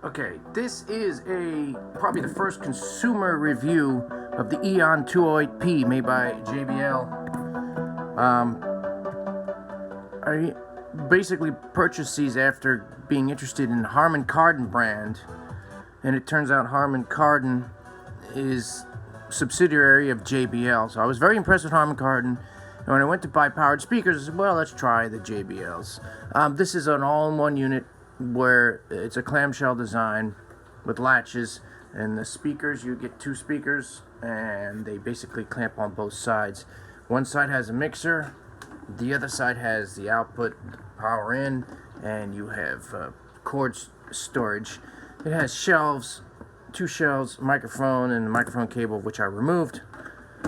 Okay, this is probably the first consumer review of the EON 208P made by JBL. I basically purchased these after being interested in Harman Kardon brand, and it turns out Harman Kardon is subsidiary of JBL. So I was very impressed with Harman Kardon, and when I went to buy powered speakers, I said, well, let's try the JBLs. This is an all-in-one unit where it's a clamshell design with latches, and the speakers, you get two speakers and they basically clamp on both sides. One side has a mixer, the other side has the output, power in, and you have cord storage. It has shelves, two shelves, microphone, and the microphone cable, which I removed.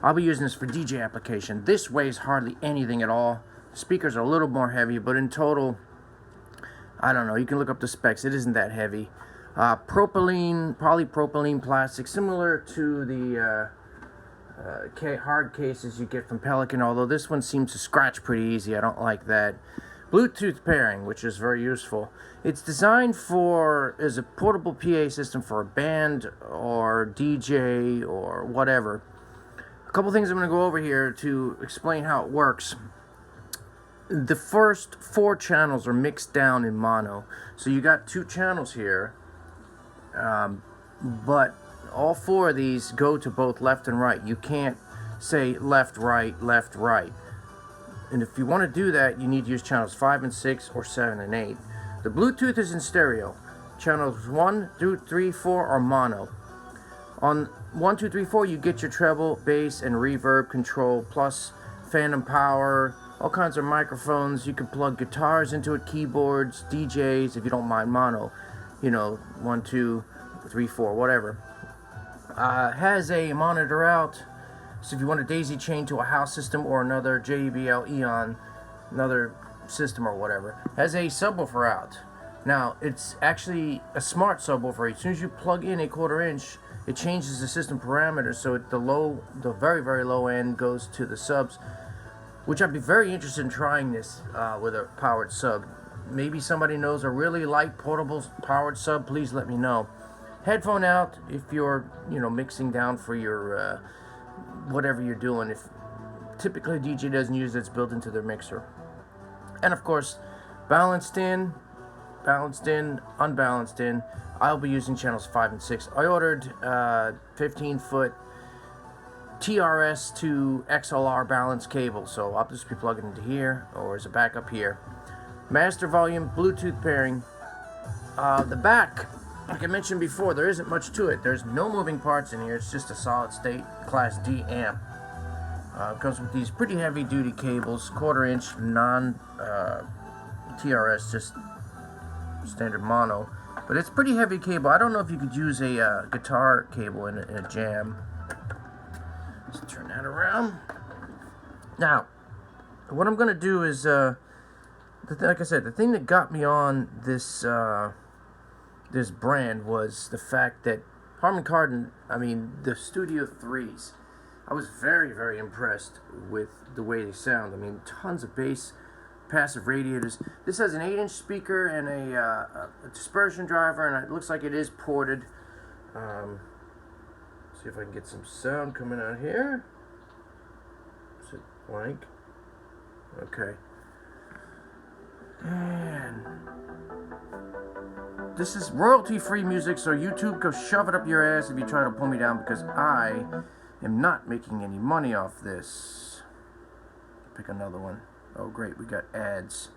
I'll be using this for DJ application. This weighs hardly anything at all. The speakers are a little more heavy, but in total, I don't know, you can look up the specs, it isn't that heavy. Polypropylene plastic, similar to the hard cases you get from Pelican, although this one seems to scratch pretty easy. I don't like that. Bluetooth pairing, which is very useful. It's designed as a portable PA system for a band or DJ or whatever. A couple things I'm going to go over here to explain how it works. The first 4 channels are mixed down in mono, so you got 2 channels here, but all 4 of these go to both left and right. You can't say left, right, and if you want to do that, you need to use channels 5 and 6 or 7 and 8. The Bluetooth is in stereo. Channels 1 through 3, 4 are mono. On 1, 2, 3, 4 you get your treble, bass, and reverb control, plus phantom power, all kinds of microphones. You can plug guitars into it, keyboards, DJs, if you don't mind mono. You know, 1, 2, 3, 4, whatever. Has a monitor out, so if you want to daisy chain to a house system or another JBL EON, another system or whatever. Has a subwoofer out. Now, it's actually a smart subwoofer. As soon as you plug in a 1/4 inch, it changes the system parameters, so the very, very low end goes to the subs, which I'd be very interested in trying this with a powered sub. Maybe somebody knows a really light portable powered sub, please let me know. Headphone out if you're, mixing down for your whatever you're doing. If typically a DJ doesn't use it, it's built into their mixer. And of course, balanced in, unbalanced in. I'll be using channels 5 and 6. I ordered 15-foot TRS to XLR balance cable, so I'll just be plugging into here or as a backup here. Master volume, Bluetooth pairing. The back, like I mentioned before, there isn't much to it. There's no moving parts in here. It's just a solid state Class D amp. It comes with these pretty heavy duty cables, 1/4 inch non TRS, just standard mono. But it's pretty heavy cable. I don't know if you could use a guitar cable in a jam. Let's turn that around. Now, what I'm going to do is, like I said, the thing that got me on this this brand was the fact that Harman Kardon, the Studio 3s, I was very, very impressed with the way they sound. Tons of bass, passive radiators. This has an 8-inch speaker and a dispersion driver, and it looks like it is ported. See if I can get some sound coming out here. Is it blank? Okay. And this is royalty-free music, so YouTube, go shove it up your ass if you try to pull me down, because I am not making any money off this. Pick another one. Oh great, we got ads.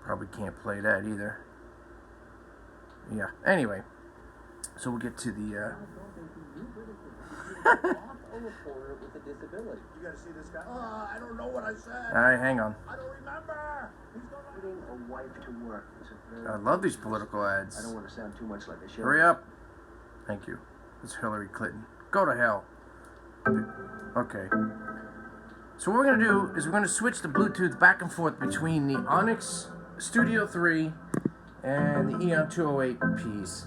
Probably can't play that either. Yeah, anyway. So we'll get to the You gotta see this guy. Oh, I don't know what I said. Alright, hang on. I don't remember. Putting a wife to work is a very I love these political ads. I don't want to sound too much like a show. Hurry up. Thank you. It's Hillary Clinton. Go to hell. Okay. So what we're going to do is we're going to switch the Bluetooth back and forth between the Onyx Studio 3 and the EON 208Ps.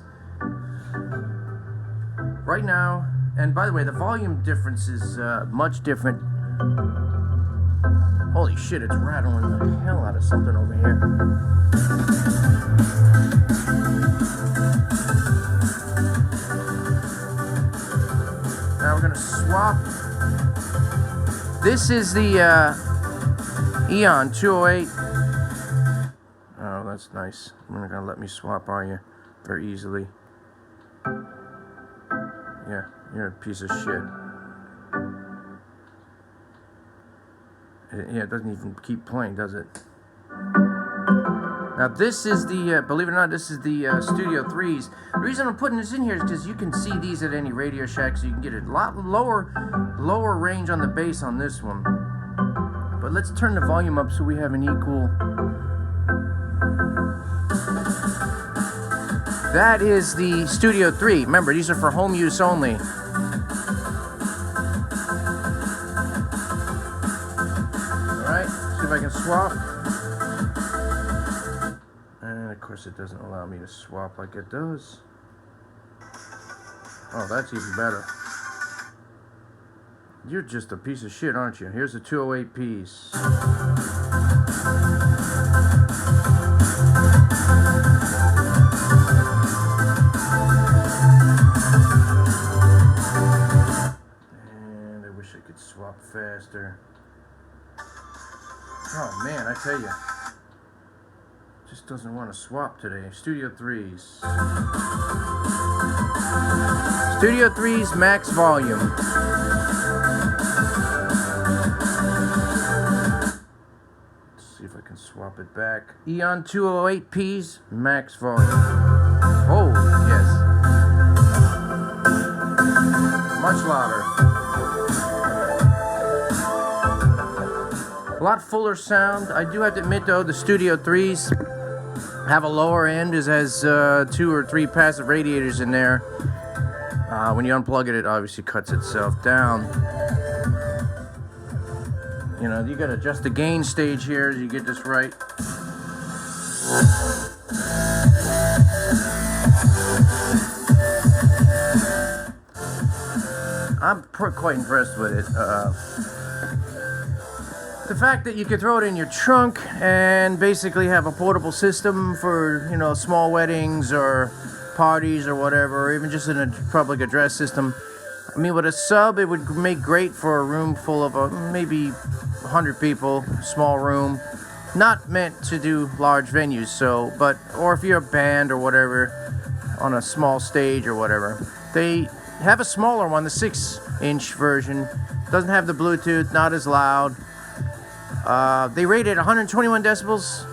Right now, and by the way, the volume difference is much different. Holy shit, it's rattling the hell out of something over here. This is the EON 208. Oh, that's nice. You're not gonna let me swap, are you? Very easily. Yeah, you're a piece of shit. Yeah, it doesn't even keep playing, does it? Now this is the, believe it or not, this is the Studio 3s. The reason I'm putting this in here is because you can see these at any Radio Shack, so you can get a lot lower range on the bass on this one. But let's turn the volume up so we have an equal. That is the Studio 3. Remember, these are for home use only. Alright, see if I can swap. And of course it doesn't allow me to swap like it does. Oh, that's even better. You're just a piece of shit, aren't you? Here's the 208 piece. And I wish I could swap faster. Oh man, I tell you. Just doesn't want to swap today. Studio 3s. Studio 3s max volume. Let's see if I can swap it back. EON 208Ps max volume. Oh, yes. Much louder. A lot fuller sound. I do have to admit though, the Studio 3s have a lower end. It has 2 or 3 passive radiators in there. When you unplug it, it obviously cuts itself down. You know, you gotta adjust the gain stage here as you get this right. I'm quite impressed with it. The fact that you can throw it in your trunk and basically have a portable system for, you know, small weddings or parties or whatever, or even just in a public address system. I mean, with a sub, it would make great for a room full of maybe 100 people, small room. Not meant to do large venues, so, but, or if you're a band or whatever, on a small stage or whatever. They have a smaller one, the 6-inch version. Doesn't have the Bluetooth, not as loud. They rate it 121 decibels,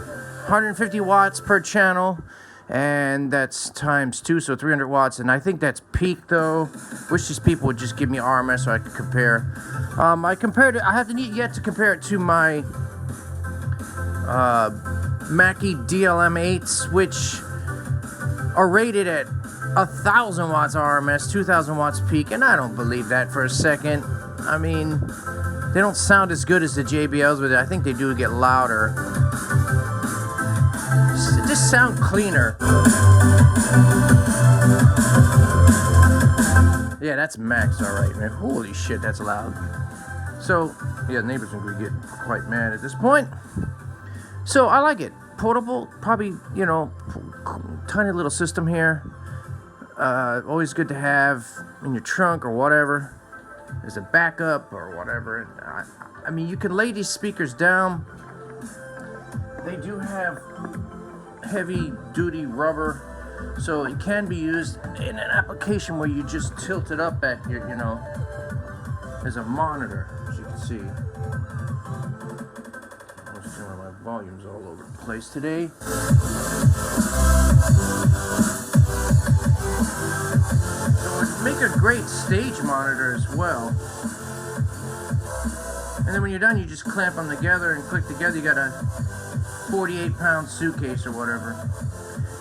150 watts per channel, and that's times 2, so 300 watts. And I think that's peak though. Wish these people would just give me RMS so I could compare. I compared it. I have yet to compare it to my Mackie DLM8s, which are rated at 1,000 watts RMS, 2,000 watts peak, and I don't believe that for a second. I mean, they don't sound as good as the JBLs, but I think they do get louder. Just sound cleaner. Yeah, that's max, alright, man. Holy shit, that's loud. So, yeah, neighbors are going to get quite mad at this point. So, I like it. Portable, probably, you know, tiny little system here. Always good to have in your trunk or whatever. As a backup or whatever. I mean, you can lay these speakers down. They do have heavy duty rubber, so it can be used in an application where you just tilt it up at your, you know, as a monitor, as you can see. I'm just feeling my volume's all over the place today. Make a great stage monitor as well. And then when you're done, you just clamp them together and click together. You got a 48-pound suitcase or whatever.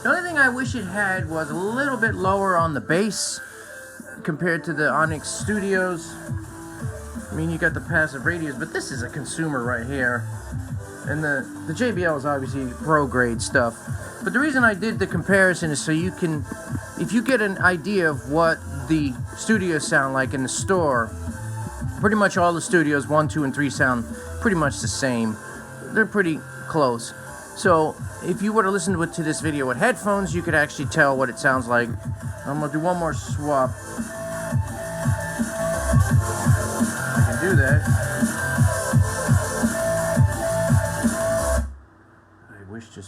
The only thing I wish it had was a little bit lower on the bass compared to the Onyx Studios. I mean, you got the passive radios, but this is a consumer right here. And the JBL is obviously pro-grade stuff. But the reason I did the comparison is so you can, if you get an idea of what the studios sound like in the store, pretty much all the studios, 1, 2, and 3 sound pretty much the same. They're pretty close. So if you were to listen to this video with headphones, you could actually tell what it sounds like. I'm going to do one more swap. I can do that.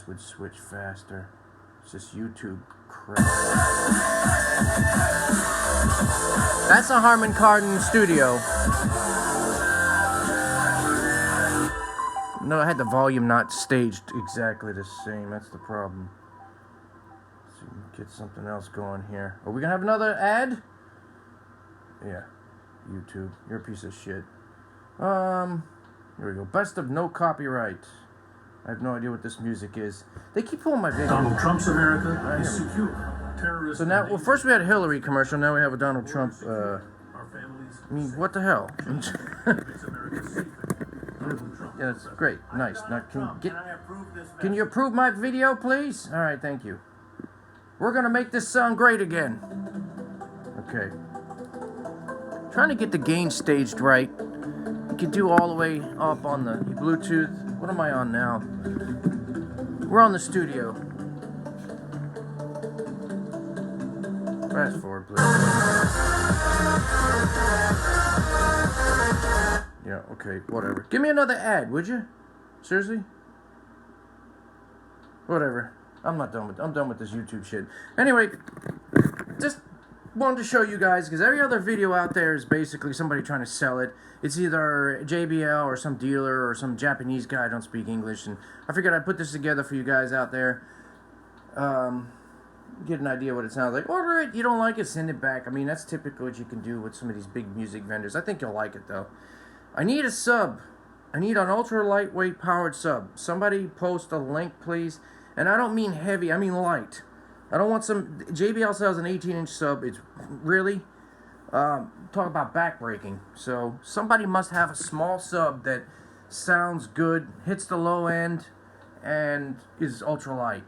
this would switch faster. It's just YouTube crap. That's a Harman Kardon studio. No, I had the volume not staged exactly the same. That's the problem. So we can get something else going here. Are we gonna have another ad? Yeah, YouTube. You're a piece of shit. Here we go. Best of no copyright. I have no idea what this music is. They keep pulling my video. Donald Trump's America is secure. Terrorists. So now, well, first we had a Hillary commercial. Now we have a Donald Trump. Our families. I mean, what the hell? Makes America safer. Donald Trump. Yeah, that's great. Nice. Now, Can I approve this? can you approve my video, please? All right, thank you. We're gonna make this sound great again. Okay. Trying to get the gain staged right. You can do all the way up on the Bluetooth. What am I on now? We're on the studio. Fast forward, please. Yeah, okay, whatever. Give me another ad, would you? Seriously? Whatever. I'm done with this YouTube shit. Anyway, just wanted to show you guys, because every other video out there is basically somebody trying to sell it. It's either JBL or some dealer or some Japanese guy. I don't speak English, and I figured I'd put this together for you guys out there. Get an idea what it sounds like. Order it. You don't like it, send it back. I mean, that's typically what you can do with some of these big music vendors. I think you'll like it, though. I need a sub. I need an ultra lightweight powered sub. Somebody post a link, please. And I don't mean heavy, I mean light. I don't want some... JBL sells an 18-inch sub. It's really... talk about backbreaking. So somebody must have a small sub that sounds good, hits the low end, and is ultra light.